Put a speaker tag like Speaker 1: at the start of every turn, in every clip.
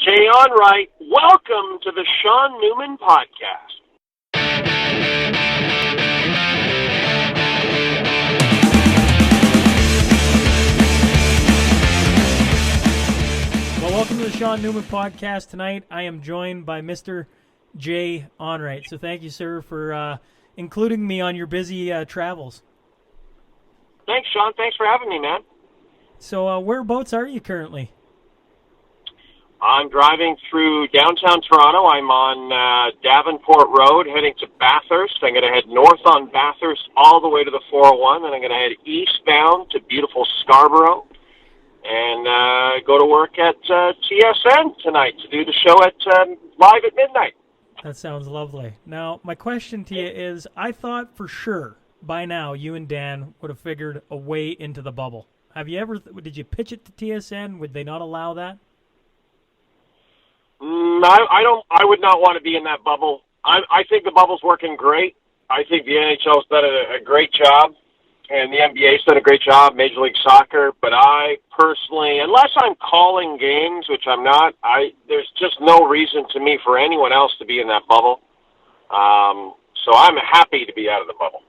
Speaker 1: Jay Onrait. Welcome to the Sean Newman Podcast.
Speaker 2: Well, welcome to the Sean Newman Podcast. Tonight, I am joined by Mr. Jay Onrait. So thank you, sir, for including me on your busy travels.
Speaker 1: Thanks, Sean. Thanks for having me, man.
Speaker 2: So whereabouts are you currently?
Speaker 1: I'm driving through downtown Toronto. I'm on Davenport Road heading to Bathurst. I'm going to head north on Bathurst all the way to the 401, and I'm going to head eastbound to beautiful Scarborough and go to work at TSN tonight to do the show at live at midnight.
Speaker 2: That sounds lovely. Now, my question to you is, I thought for sure by now you and Dan would have figured a way into the bubble. Did you pitch it to TSN? Would they not allow that?
Speaker 1: I would not want to be in that bubble. I think the bubble's working great. I think the NHL's done a great job, and the NBA's done a great job, Major League Soccer. But I personally, unless I'm calling games, which I'm not, there's just no reason to me for anyone else to be in that bubble. So I'm happy to be out of the bubble.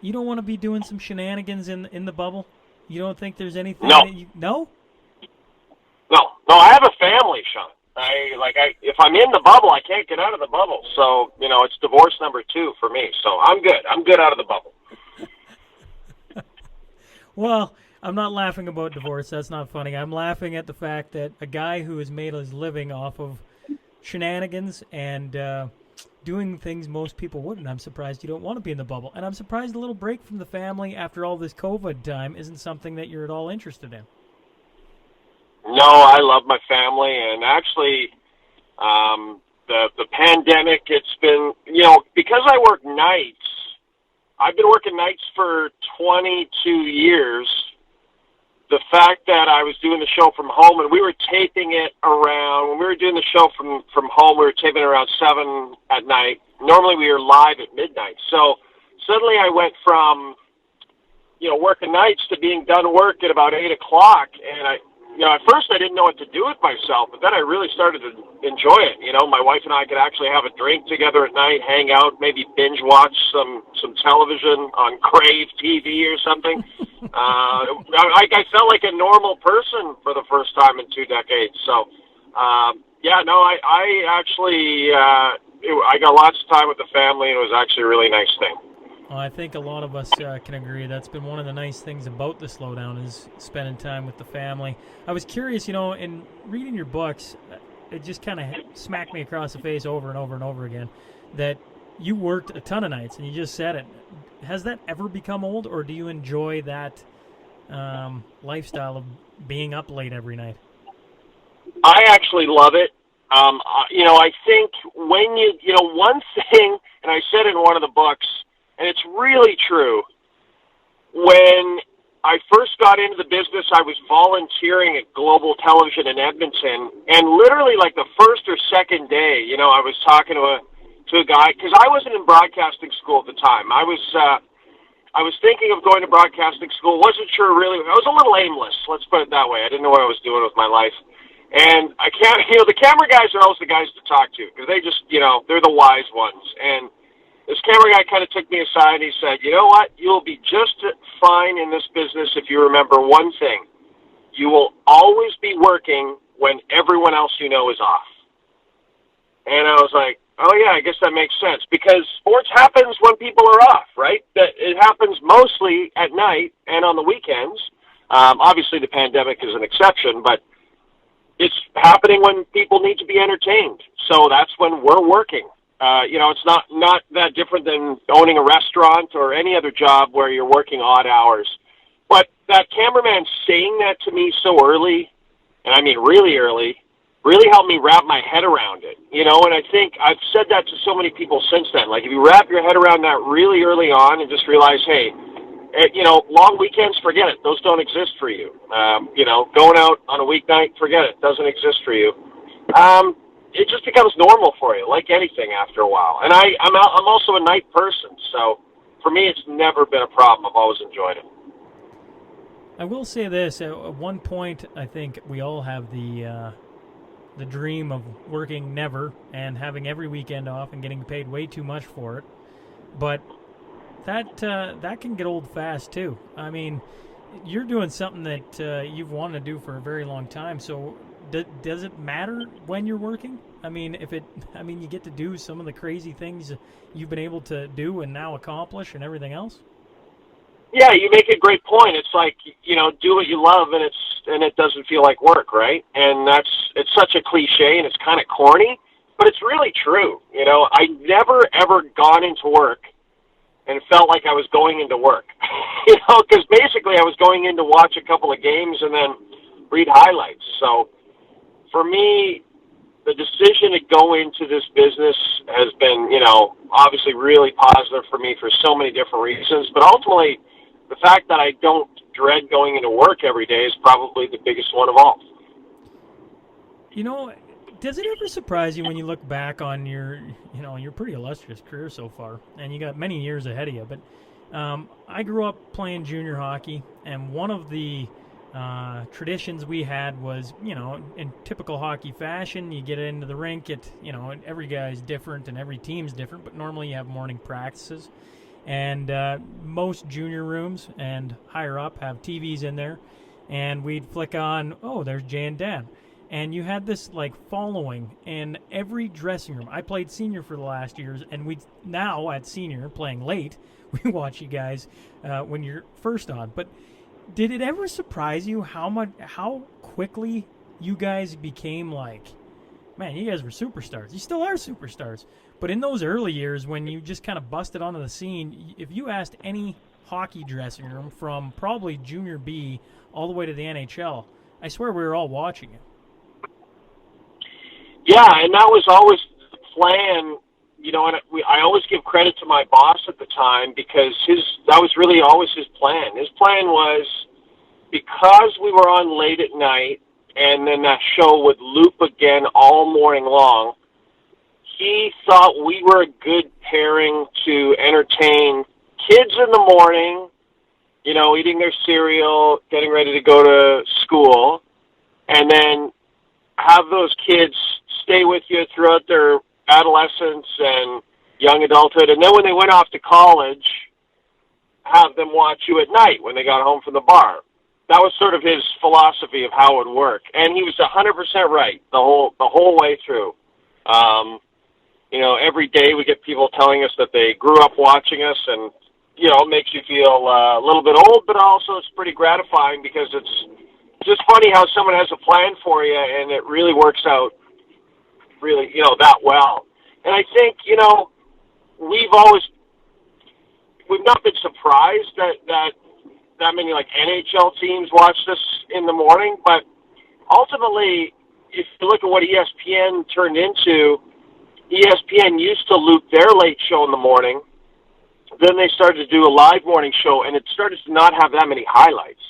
Speaker 2: You don't want to be doing some shenanigans in the bubble? You don't think there's anything
Speaker 1: No.
Speaker 2: that you... No?
Speaker 1: No, I have a family, Sean. If I'm in the bubble, I can't get out of the bubble. So, it's divorce number 2 for me. So I'm good. I'm good out of the bubble.
Speaker 2: Well, I'm not laughing about divorce. That's not funny. I'm laughing at the fact that a guy who has made his living off of shenanigans and doing things most people wouldn't, I'm surprised you don't want to be in the bubble. And I'm surprised a little break from the family after all this COVID time isn't something that you're at all interested in.
Speaker 1: No, I love my family, and actually, the pandemic, it's been, because I work nights, I've been working nights for 22 years. The fact that I was doing the show from home, and we were taping it around, when we were doing the show from home, we were taping it around 7 at night. Normally we were live at midnight. So suddenly I went from, working nights to being done work at about 8 o'clock, and at first I didn't know what to do with myself, but then I really started to enjoy it. My wife and I could actually have a drink together at night, hang out, maybe binge watch some television on Crave TV or something. I felt like a normal person for the first time in 2 decades. So, I got lots of time with the family, and it was actually a really nice thing.
Speaker 2: Well, I think a lot of us can agree. That's been one of the nice things about the slowdown is spending time with the family. I was curious, in reading your books, it just kind of smacked me across the face over and over and over again that you worked a ton of nights, and you just said it. Has that ever become old, or do you enjoy that lifestyle of being up late every night?
Speaker 1: I actually love it. I think when one thing, and I said in one of the books, and it's really true, when I first got into the business, I was volunteering at Global Television in Edmonton, and literally like the first or second day, I was talking to a guy, because I wasn't in broadcasting school at the time. I was thinking of going to broadcasting school, wasn't sure really. I was a little aimless, let's put it that way. I didn't know what I was doing with my life. And I can't, the camera guys are always the guys to talk to, because they just, they're the wise ones. And this camera guy kind of took me aside and he said, you know what, you'll be just fine in this business if you remember one thing. You will always be working when everyone else is off. And I was like, oh yeah, I guess that makes sense, because sports happens when people are off, right? That it happens mostly at night and on the weekends. Obviously the pandemic is an exception, but it's happening when people need to be entertained. So that's when we're working. It's not that different than owning a restaurant or any other job where you're working odd hours. But that cameraman saying that to me so early, and I mean really early, really helped me wrap my head around it. And I think I've said that to so many people since then. Like, if you wrap your head around that really early on and just realize, hey, long weekends, forget it. Those don't exist for you. Going out on a weeknight, forget it. Doesn't exist for you. It just becomes normal for you, like anything after a while. And I'm also a night person, so for me it's never been a problem. I've always enjoyed it.
Speaker 2: I will say this, at one point I think we all have the the dream of working never and having every weekend off and getting paid way too much for it. But that can get old fast too. I mean, you're doing something that you've wanted to do for a very long time. So does it matter when you're working? I mean, you get to do some of the crazy things you've been able to do and now accomplish and everything else.
Speaker 1: Yeah, you make a great point. It's like, do what you love, and it doesn't feel like work, right? And it's such a cliche, and it's kind of corny, but it's really true. I never ever gone into work and felt like I was going into work, because basically I was going in to watch a couple of games and then read highlights. So for me, the decision to go into this business has been, obviously really positive for me for so many different reasons, but ultimately, the fact that I don't dread going into work every day is probably the biggest one of all.
Speaker 2: Does it ever surprise you when you look back on your pretty illustrious career so far, and you got many years ahead of you, but I grew up playing junior hockey, and one of the traditions we had was, in typical hockey fashion, you get into the rink, every guy's different and every team's different, but normally you have morning practices. And most junior rooms and higher up have TVs in there. And we'd flick on, oh, there's Jay and Dan. And you had this, following in every dressing room. I played senior for the last years, and we now at senior, playing late, we watch you guys when you're first on. But did it ever surprise you how quickly you guys became man, you guys were superstars. You still are superstars. But in those early years when you just kind of busted onto the scene, if you asked any hockey dressing room from probably junior B all the way to the NHL, I swear we were all watching it.
Speaker 1: Yeah, and that was always the plan, and I always give credit to my boss at the time because that was really always his plan. His plan was, because we were on late at night and then that show would loop again all morning long, he thought we were a good pairing to entertain kids in the morning, eating their cereal, getting ready to go to school, and then have those kids stay with you throughout their adolescence and young adulthood. And then when they went off to college, have them watch you at night when they got home from the bar. That was sort of his philosophy of how it would work. And he was 100% right the whole way through. Every day we get people telling us that they grew up watching us, and, it makes you feel a little bit old, but also it's pretty gratifying because it's just funny how someone has a plan for you and it really works out really, that well. And I think, we've not been surprised that many NHL teams watch this in the morning, but ultimately, if you look at what ESPN turned into, ESPN used to loop their late show in the morning. Then they started to do a live morning show, and it started to not have that many highlights.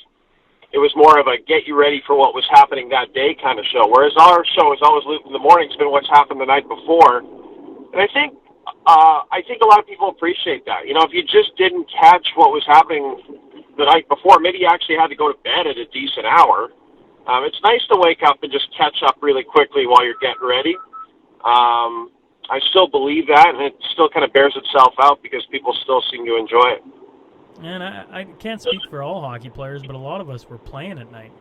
Speaker 1: It was more of a get you ready for what was happening that day kind of show, whereas our show is always looped in the morning. It's been what's happened the night before. And I think a lot of people appreciate that. If you just didn't catch what was happening the night before, maybe you actually had to go to bed at a decent hour. It's nice to wake up and just catch up really quickly while you're getting ready. I still believe that, and it still kind of bears itself out because people still seem to enjoy it.
Speaker 2: And I can't speak for all hockey players, but a lot of us were playing at night.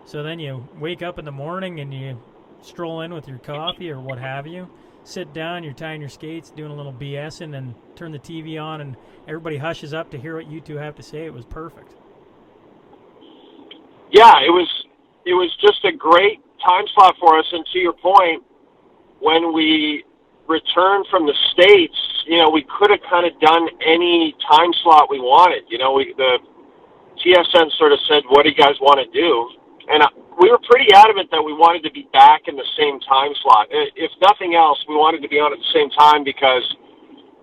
Speaker 2: So then you wake up in the morning and you stroll in with your coffee or what have you, sit down, you're tying your skates, doing a little BSing, and turn the TV on, and everybody hushes up to hear what you two have to say. It was perfect.
Speaker 1: Yeah, it was just a great time slot for us. And to your point, when we returned from the States, we could have kind of done any time slot we wanted. The TSN sort of said, what do you guys want to do? And we were pretty adamant that we wanted to be back in the same time slot. If nothing else, we wanted to be on at the same time because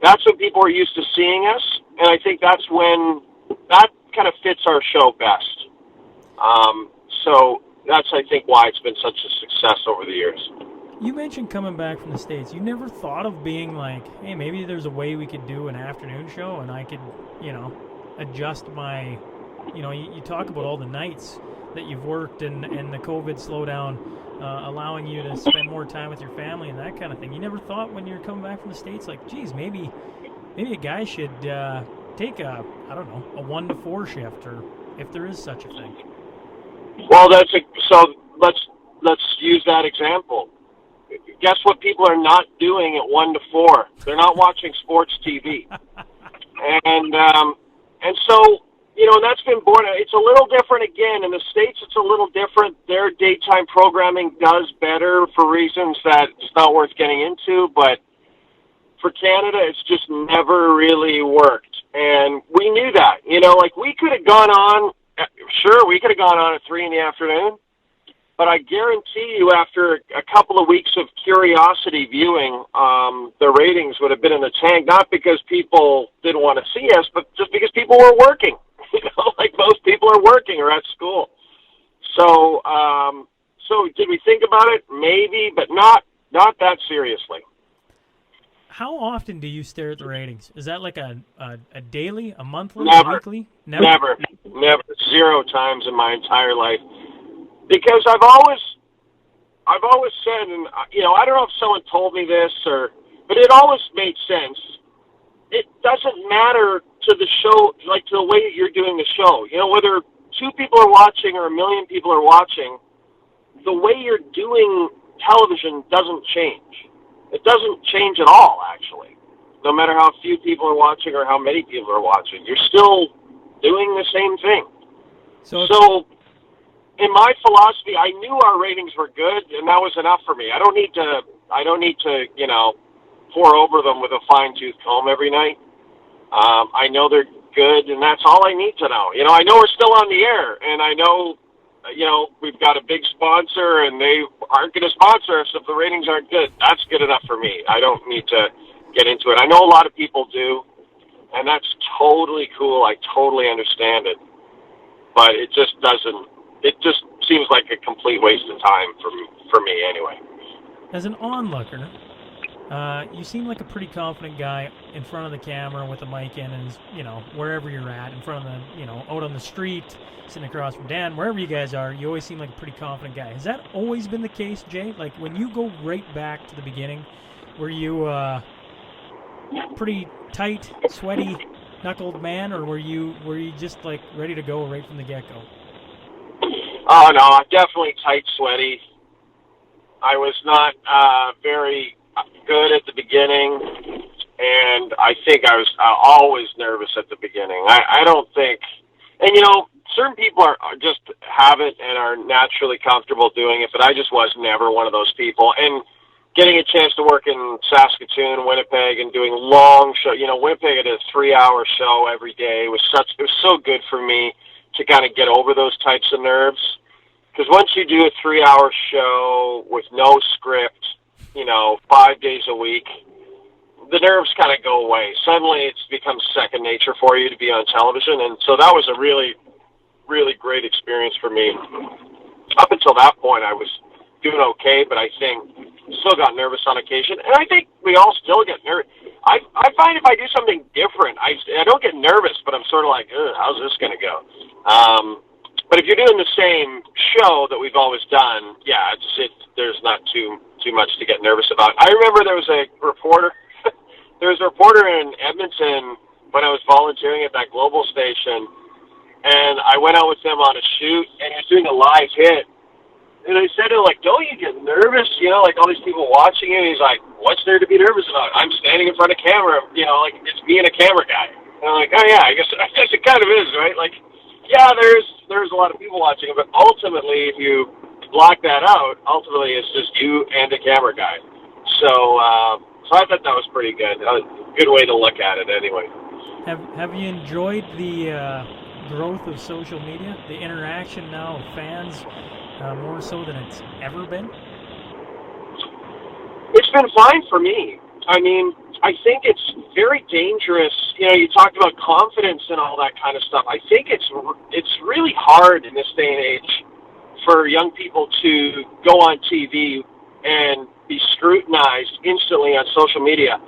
Speaker 1: that's when people are used to seeing us. And I think that's when that kind of fits our show best. So that's, I think, why it's been such a success over the years.
Speaker 2: You mentioned coming back from the States. You never thought of being like, hey, maybe there's a way we could do an afternoon show and I could, adjust my, you talk about all the nights that you've worked and the COVID slowdown allowing you to spend more time with your family and that kind of thing. You never thought when you're coming back from the States, like, geez, maybe a guy should take a 1 to 4 shift, or if there is such a thing.
Speaker 1: Well, so let's use that example. Guess what people are not doing at 1 to 4? They're not watching sports TV. And so, and that's been born. It's a little different again. In the States, it's a little different. Their daytime programming does better for reasons that it's not worth getting into. But for Canada, it's just never really worked. And we knew that. Like we could have gone on, sure, we could have gone on at 3 in the afternoon. But I guarantee you, after a couple of weeks of curiosity viewing, the ratings would have been in the tank, not because people didn't want to see us, but just because people were working. Like most people are working or at school. So did we think about it? Maybe, but not that seriously.
Speaker 2: How often do you stare at the ratings? Is that like a daily, a monthly,
Speaker 1: Never.
Speaker 2: a weekly?
Speaker 1: Never. 0 times in my entire life. Because I've always said, and I don't know if someone told me this but it always made sense. It doesn't matter to the show, like to the way that you're doing the show. Whether 2 people are watching or 1 million people are watching, the way you're doing television doesn't change. It doesn't change at all, actually. No matter how few people are watching or how many people are watching, you're still doing the same thing. So in my philosophy, I knew our ratings were good, and that was enough for me. I don't need to, pour over them with a fine-tooth comb every night. I know they're good, and that's all I need to know. I know we're still on the air, and I know, we've got a big sponsor, and they aren't going to sponsor us if the ratings aren't good. That's good enough for me. I don't need to get into it. I know a lot of people do, and that's totally cool. I totally understand it. But it just seems like a complete waste of time for me anyway.
Speaker 2: As an onlooker, you seem like a pretty confident guy in front of the camera with a mic in, and wherever you're at, in front of the, out on the street, sitting across from Dan, wherever you guys are, you always seem like a pretty confident guy. Has that always been the case, Jay? Like when you go right back to the beginning, were you pretty tight, sweaty, knuckled man, or were you just like ready to go right from the get-go?
Speaker 1: Oh no, definitely tight, sweaty. I was not very good at the beginning, and I think I was always nervous at the beginning. I don't think, and certain people are just have it and are naturally comfortable doing it, but I just was never one of those people. And getting a chance to work in Saskatoon, Winnipeg, and doing long show, Winnipeg had a 3-hour show every day. It was so good for me to kind of get over those types of nerves. Because once you do a 3-hour show with no script, 5 days a week, the nerves kind of go away. Suddenly it's become second nature for you to be on television. And so that was a really, really great experience for me. Up until that point, I was doing okay, but I think still got nervous on occasion. And I think we all still get nervous. I find if I do something different, I don't get nervous, but I'm sort of like, how's this going to go? But if you're doing the same show that we've always done, yeah, there's not too much to get nervous about. I remember there was a reporter in Edmonton when I was volunteering at that Global station, and I went out with him on a shoot, and he was doing a live hit. And I said to him, like, don't you get nervous? Like all these people watching you. And he's like, what's there to be nervous about? I'm standing in front of camera, like it's me and a camera guy. And I'm like, oh yeah, I guess it kind of is, right? Like, yeah, there's a lot of people watching it, but ultimately, if you block that out, ultimately it's just you and a camera guy. So I thought that was pretty good. A good way to look at it, anyway.
Speaker 2: Have you enjoyed the growth of social media, the interaction now of fans, more so than it's ever been?
Speaker 1: It's been fine for me. I mean, I think it's very dangerous. You talked about confidence and all that kind of stuff. I think it's really hard in this day and age for young people to go on TV and be scrutinized instantly on social media.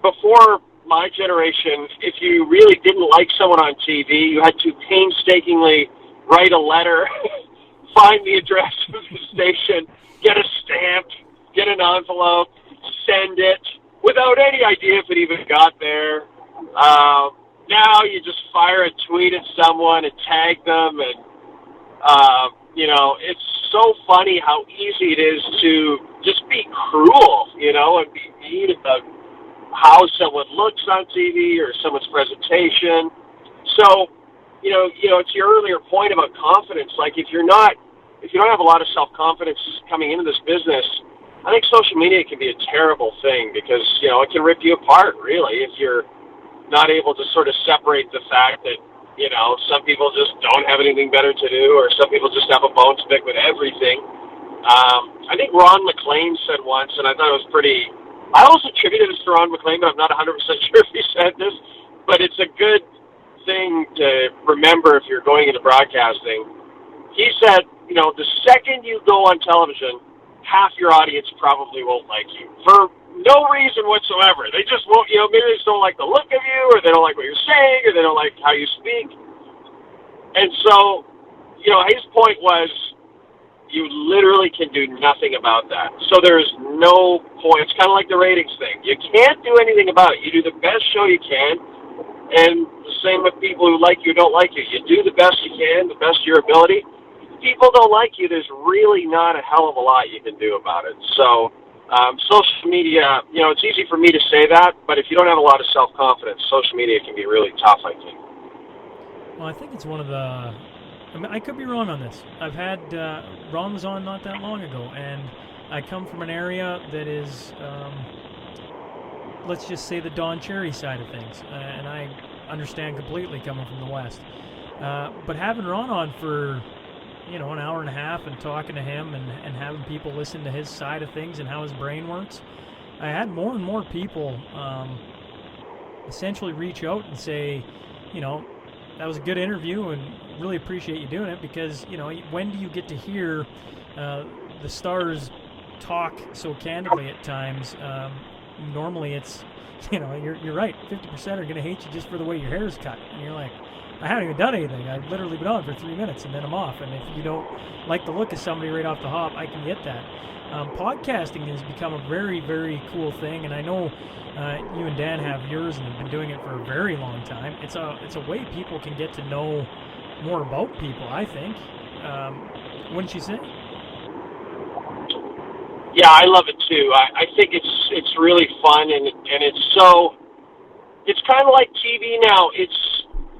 Speaker 1: Before my generation, if you really didn't like someone on TV, you had to painstakingly write a letter, find the address of the station, get a stamp, get an envelope, send it, without any idea if it even got there. Now you just fire a tweet at someone and tag them, and it's so funny how easy it is to just be cruel, and be mean about how someone looks on TV or someone's presentation. So, to your earlier point about confidence, like if you don't have a lot of self-confidence coming into this business, I think social media can be a terrible thing because, it can rip you apart, really, if you're not able to sort of separate the fact that, some people just don't have anything better to do, or some people just have a bone to pick with everything. I think Ron McLean said once, and I thought it was pretty, I always attributed this to Ron McLean, but I'm not 100% sure if he said this, but it's a good thing to remember if you're going into broadcasting. He said, the second you go on television, half your audience probably won't like you for no reason whatsoever. They just won't, maybe they just don't like the look of you, or they don't like what you're saying, or they don't like how you speak. And so, his point was, you literally can do nothing about that. So there's no point. It's kind of like the ratings thing. You can't do anything about it. You do the best show you can, and the same with people who like you or don't like you. You do the best you can, the best of your ability. If people don't like you, there's really not a hell of a lot you can do about it. So social media, it's easy for me to say that, but if you don't have a lot of self-confidence, social media can be really tough, I think.
Speaker 2: Well, I think it's one of the... I could be wrong on this. I've had... Ron was on not that long ago, and I come from an area that is, let's just say, the Don Cherry side of things, and I understand completely coming from the West. But having Ron on for... an hour and a half and talking to him and having people listen to his side of things and how his brain works, I had more and more people essentially reach out and say, that was a good interview and really appreciate you doing it because, when do you get to hear the stars talk so candidly at times? Normally it's, you're right, 50% are going to hate you just for the way your hair is cut. And you're like, I haven't even done anything. I've literally been on for 3 minutes and then I'm off. And if you don't like the look of somebody right off the hop, I can get that. Podcasting has become a very, very cool thing, and I know you and Dan have yours and have been doing it for a very long time. It's a way people can get to know more about people, I think. Wouldn't you say?
Speaker 1: Yeah, I love it too. I think it's really fun, and it's kind of like TV now.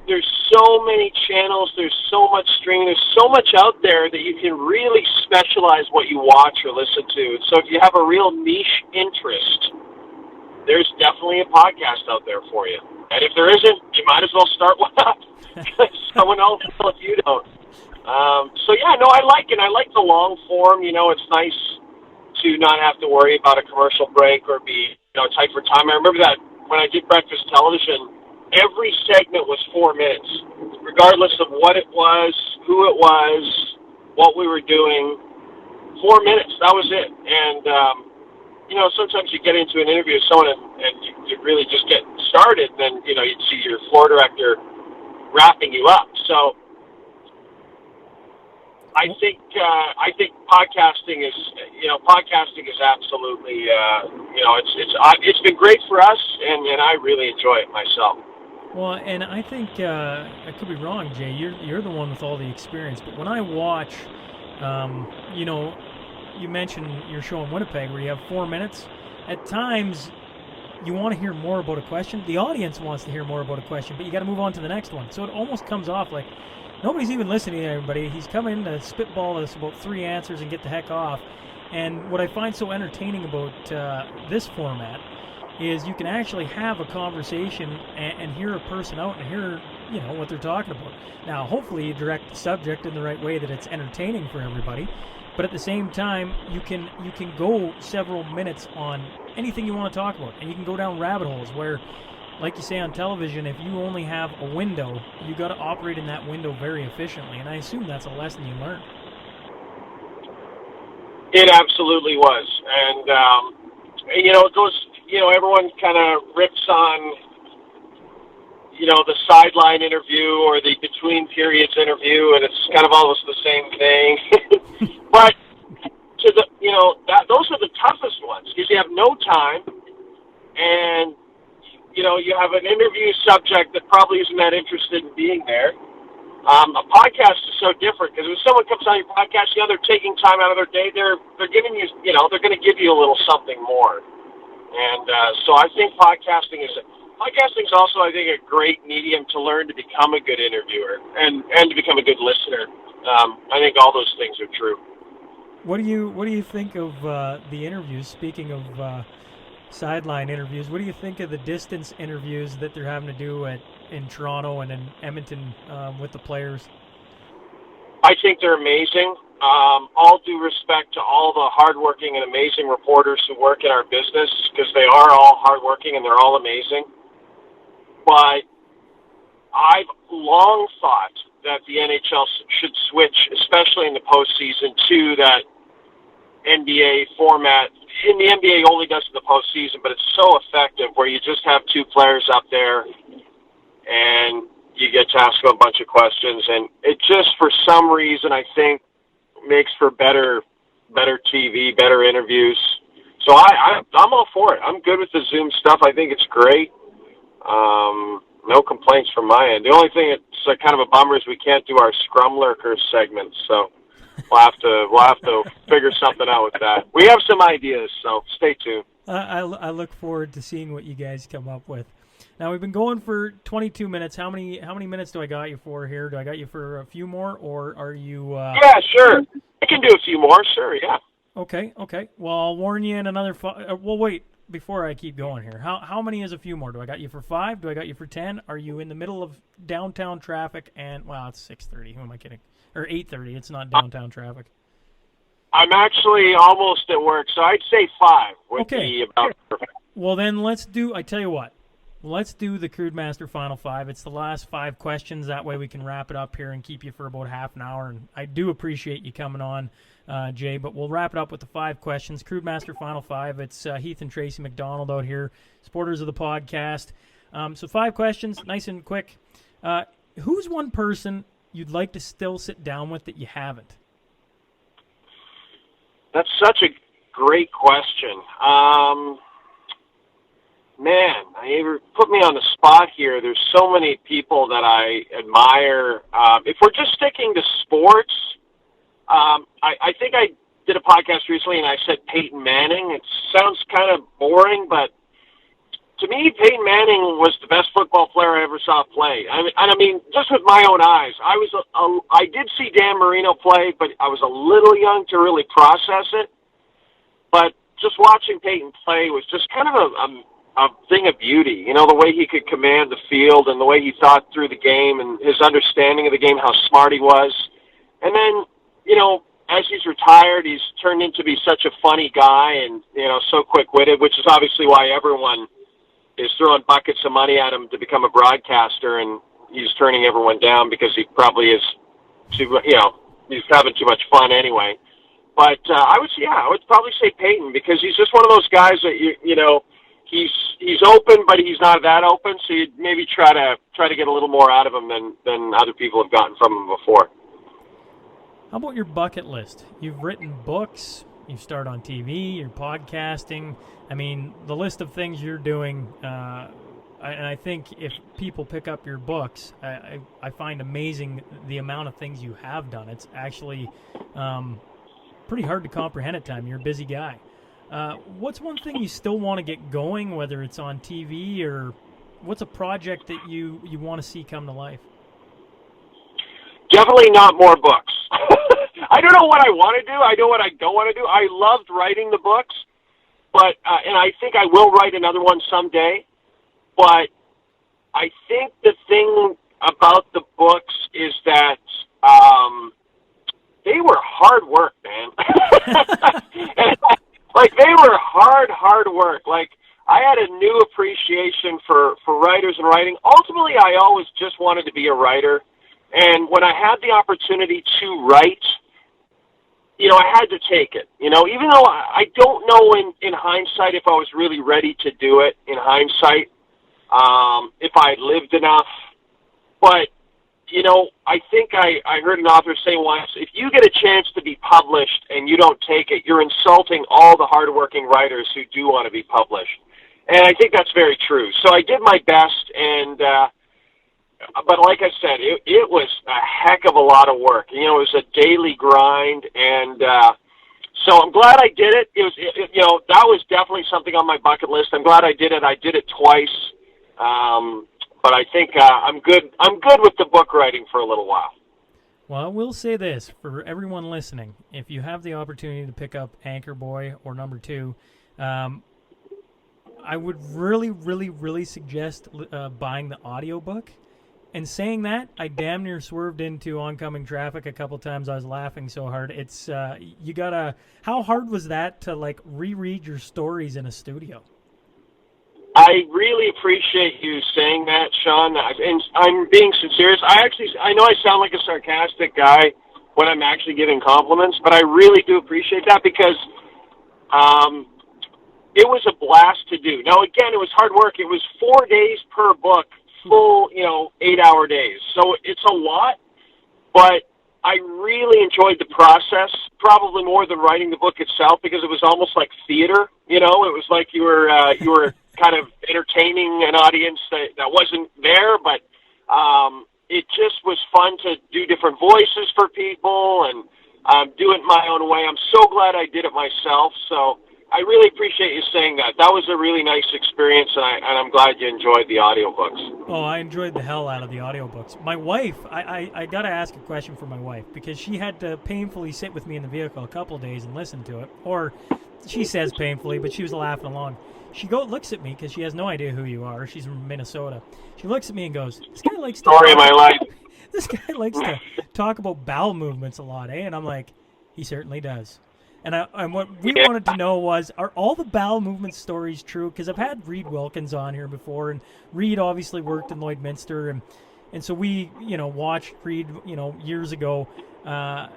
Speaker 1: There's so many channels, there's so much streaming, there's so much out there that you can really specialize what you watch or listen to. So if you have a real niche interest, there's definitely a podcast out there for you. And if there isn't, you might as well start one up. Someone else will if you don't. I like it. I like the long form. It's nice to not have to worry about a commercial break or be tight for time. I remember that when I did breakfast television, every segment was 4 minutes, regardless of what it was, who it was, what we were doing. 4 minutes, that was it. And, sometimes you get into an interview with someone and you really just get started, then, you'd see your floor director wrapping you up. So I think podcasting is absolutely, it's been great for us, and I really enjoy it myself.
Speaker 2: Well, and I think I could be wrong, Jay. You're the one with all the experience. But when I watch, you mentioned your show in Winnipeg where you have 4 minutes. At times, you want to hear more about a question. The audience wants to hear more about a question, but you got to move on to the next one. So it almost comes off like nobody's even listening to everybody. He's coming to spitball us about 3 answers and get the heck off. And what I find so entertaining about this format is you can actually have a conversation and hear a person out and hear, what they're talking about. Now, hopefully you direct the subject in the right way that it's entertaining for everybody, but at the same time, you can go several minutes on anything you want to talk about, and you can go down rabbit holes where, like you say on television, if you only have a window, you got to operate in that window very efficiently, and I assume that's a lesson you learned.
Speaker 1: It absolutely was, and it goes. Everyone kind of rips on, the sideline interview or the between periods interview, and it's kind of almost the same thing. But those are the toughest ones because you have no time, and you have an interview subject that probably isn't that interested in being there. A podcast is so different because when someone comes on your podcast, they're taking time out of their day. They're giving you, they're going to give you a little something more. And so I think podcasting is also, I think, a great medium to learn to become a good interviewer and to become a good listener. I think all those things are true.
Speaker 2: What do you think of the interviews? Speaking of sideline interviews, what do you think of the distance interviews that they're having to do in Toronto and in Edmonton with the players?
Speaker 1: I think they're amazing. All due respect to all the hardworking and amazing reporters who work in our business, because they are all hardworking and they're all amazing. But I've long thought that the NHL should switch, especially in the postseason, to that NBA format. In the NBA only does in the postseason, but it's so effective where you just have two players up there and you get to ask them a bunch of questions. And it just, for some reason, I think, makes for better TV, better interviews. So I'm all for it. I'm good with the Zoom stuff. I think it's great. No complaints from my end. The only thing that's kind of a bummer is we can't do our Scrum Lurkers segments. So we'll have to figure something out with that. We have some ideas, so stay tuned.
Speaker 2: I look forward to seeing what you guys come up with. Now, we've been going for 22 minutes. How many minutes do I got you for here? Do I got you for a few more, or are you...
Speaker 1: Yeah, sure. I can do a few more, sure, yeah.
Speaker 2: Okay. Well, I'll warn you in another... well, wait, before I keep going here. How many is a few more? Do I got you for 5? Do I got you for 10? Are you in the middle of downtown traffic? And, well, it's 6:30. Who am I kidding? Or 8:30. It's not downtown traffic.
Speaker 1: I'm actually almost at work, so I'd say 5 would be about perfect.
Speaker 2: Well, then let's do... I tell you what. Let's do the Crude Master Final 5. It's the last 5 questions. That way we can wrap it up here and keep you for about half an hour. And I do appreciate you coming on, Jay, but we'll wrap it up with the 5 questions. Crude Master Final 5. It's Heath and Tracy McDonald out here, supporters of the podcast. So 5 questions, nice and quick. Who's one person you'd like to still sit down with that you haven't?
Speaker 1: That's such a great question. Man, you put me on the spot here. There's so many people that I admire. If we're just sticking to sports, I think I did a podcast recently and I said Peyton Manning. It sounds kind of boring, but to me, Peyton Manning was the best football player I ever saw play. I mean, just with my own eyes. I did see Dan Marino play, but I was a little young to really process it. But just watching Peyton play was just kind of a thing of beauty. You know, the way he could command the field and the way he thought through the game and his understanding of the game, how smart he was. And then, as he's retired, he's turned into be such a funny guy and, so quick-witted, which is obviously why everyone is throwing buckets of money at him to become a broadcaster, and he's turning everyone down because he probably is too, he's having too much fun anyway. But I would probably say Peyton, because he's just one of those guys that, he's open, but he's not that open, so you'd maybe try to get a little more out of him than other people have gotten from him before.
Speaker 2: How about your bucket list? You've written books, you've starred on TV, you're podcasting. I mean, the list of things you're doing, and I think if people pick up your books, I find amazing the amount of things you have done. It's actually pretty hard to comprehend at times. You're a busy guy. What's one thing you still want to get going, whether it's on TV, or what's a project that you want to see come to life?
Speaker 1: Definitely not more books. I don't know what I want to do. I know what I don't want to do. I loved writing the books, but and I think I will write another one someday. But I think the thing about the books is that they were hard work, man. Like, they were hard work. Like, I had a new appreciation for writers and writing. Ultimately, I always just wanted to be a writer. And when I had the opportunity to write, I had to take it. Even though I don't know in hindsight if I was really ready to do it in hindsight, if I had lived enough. But, I think I heard an author say once, if you get a chance to be published and you don't take it, you're insulting all the hardworking writers who do want to be published. And I think that's very true. So I did my best, and but like I said, it was a heck of a lot of work. It was a daily grind, and so I'm glad I did it. That was definitely something on my bucket list. I'm glad I did it. I did it twice. But I think I'm good. I'm good with the book writing for a little while.
Speaker 2: Well, I will say this for everyone listening: if you have the opportunity to pick up Anchor Boy or number 2, I would really, really, really suggest buying the audiobook. And saying that, I damn near swerved into oncoming traffic a couple times. I was laughing so hard. It's you gotta. How hard was that to reread your stories in a studio?
Speaker 1: I really appreciate you saying that, Sean. And I'm being sincere. I know I sound like a sarcastic guy when I'm actually giving compliments, but I really do appreciate that because it was a blast to do. Now, again, it was hard work. It was 4 days per book, full, 8-hour days. So it's a lot, but I really enjoyed the process, probably more than writing the book itself, because it was almost like theater. It was like you were kind of entertaining an audience that wasn't there, but it just was fun to do different voices for people and do it my own way. I'm so glad I did it myself, so I really appreciate you saying that. That was a really nice experience, and I'm glad you enjoyed the audiobooks.
Speaker 2: Oh, I enjoyed the hell out of the audiobooks. My wife, I got to ask a question for my wife, because she had to painfully sit with me in the vehicle a couple of days and listen to it. Or she says painfully, but she was laughing along. She looks at me, because she has no idea who you are. She's from Minnesota. She looks at me and goes, this guy likes to
Speaker 1: Story of my life.
Speaker 2: This guy likes to talk about bowel movements a lot, eh? And I'm like, he certainly does. And what we wanted to know was, are all the bowel movement stories true? Because I've had Reed Wilkins on here before, and Reed obviously worked in Lloydminster, and so we, watched Reed, years ago. Are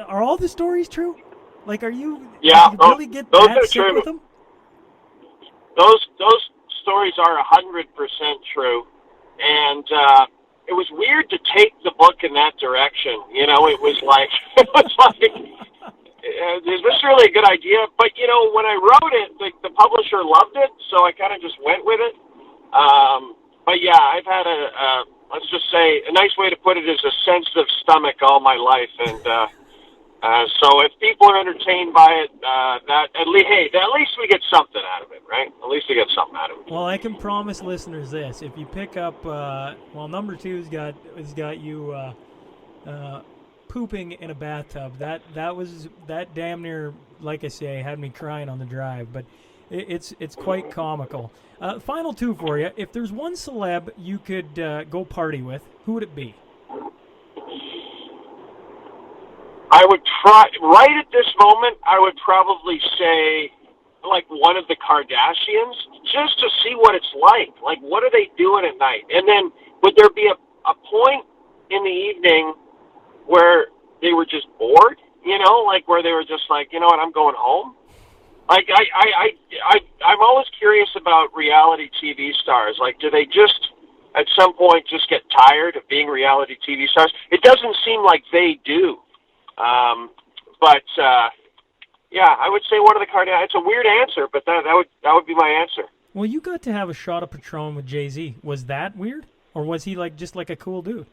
Speaker 2: all the stories true? Are you?
Speaker 1: Yeah,
Speaker 2: you really get
Speaker 1: those
Speaker 2: that
Speaker 1: are
Speaker 2: sick
Speaker 1: true.
Speaker 2: with them?
Speaker 1: Those stories are 100% true, and it was weird to take the book in that direction. It was like is this really a good idea? But, when I wrote it, the publisher loved it, so I kind of just went with it. But, yeah, I've had let's just say, a nice way to put it is a sensitive stomach all my life. And so if people are entertained by it, at least we get something out of it, right? At least we get something out of it.
Speaker 2: Well, I can promise listeners this. If you pick up, number 2's got you pooping in a bathtub. That damn near, like I say, had me crying on the drive. But it's quite comical. Final 2 for you. If there's one celeb you could go party with, who would it be?
Speaker 1: I would right at this moment, I would probably say one of the Kardashians, just to see what it's like. What are they doing at night? And then would there be a point in the evening where they were just bored, where they were just like, you know what, I'm going home? I'm always curious about reality TV stars. Do they just, at some point, just get tired of being reality TV stars? It doesn't seem like they do. But I would say one of the Kardashians. It's a weird answer, but that would be my answer.
Speaker 2: Well, you got to have a shot of Patron with Jay-Z. Was that weird? Or was he just like a cool dude?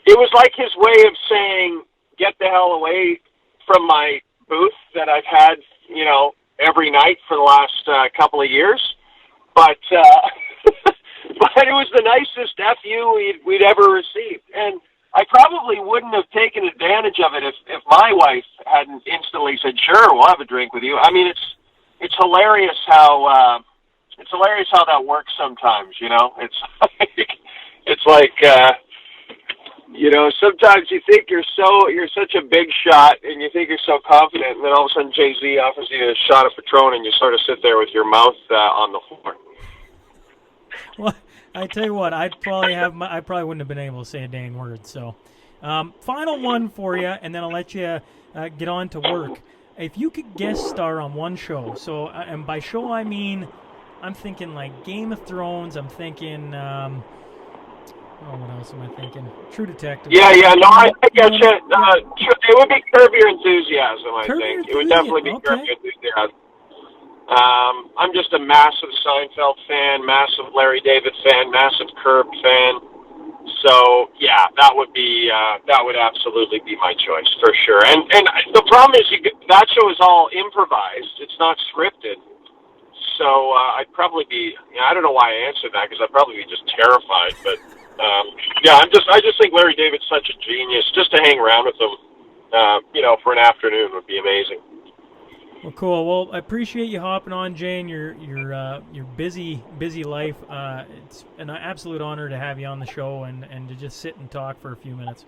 Speaker 1: It was like his way of saying, get the hell away from my booth that I've had, every night for the last couple of years. But but it was the nicest FU we'd ever received. And I probably wouldn't have taken advantage of it if my wife hadn't instantly said, sure, we'll have a drink with you. I mean, it's hilarious how that works sometimes, It's like sometimes you think you're such a big shot and you think you're so confident, and then all of a sudden Jay-Z offers you a shot of Patron and you sort of sit there with your mouth on the floor.
Speaker 2: Well, I tell you what, I probably wouldn't have been able to say a dang word. So, final one for you, and then I'll let you get on to work. If you could guest star on one show, so and by show I mean, I'm thinking like Game of Thrones. I'm thinking Oh, what else am I thinking? True Detective.
Speaker 1: Yeah, no, I get you. It would be Curb Your Enthusiasm, I think. It would definitely be Curb Your Enthusiasm. I'm just a massive Seinfeld fan, massive Larry David fan, massive Curb fan. So yeah, that would absolutely be my choice for sure. And the problem is that show is all improvised. It's not scripted. So I'd probably be. I don't know why I answered that, because I'd probably be just terrified. But yeah, I just think Larry David's such a genius. Just to hang around with him, for an afternoon would be amazing.
Speaker 2: Well, cool. Well, I appreciate you hopping on, Jane. Your busy life. It's an absolute honor to have you on the show and to just sit and talk for a few minutes.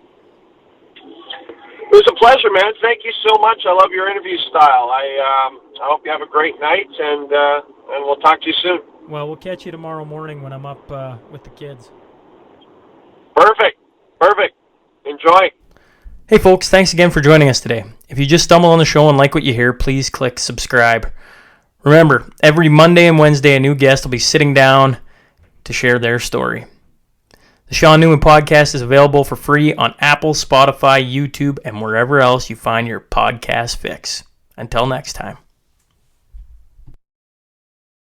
Speaker 1: It was a pleasure, man. Thank you so much. I love your interview style. I hope you have a great night, and we'll talk to you soon.
Speaker 2: Well, we'll catch you tomorrow morning when I'm up with the kids.
Speaker 1: Perfect. Enjoy.
Speaker 2: Hey folks, thanks again for joining us today. If you just stumble on the show and like what you hear, please click subscribe. Remember, every Monday and Wednesday a new guest will be sitting down to share their story. The Sean Newman Podcast is available for free on Apple, Spotify, YouTube, and wherever else you find your podcast fix. Until next time.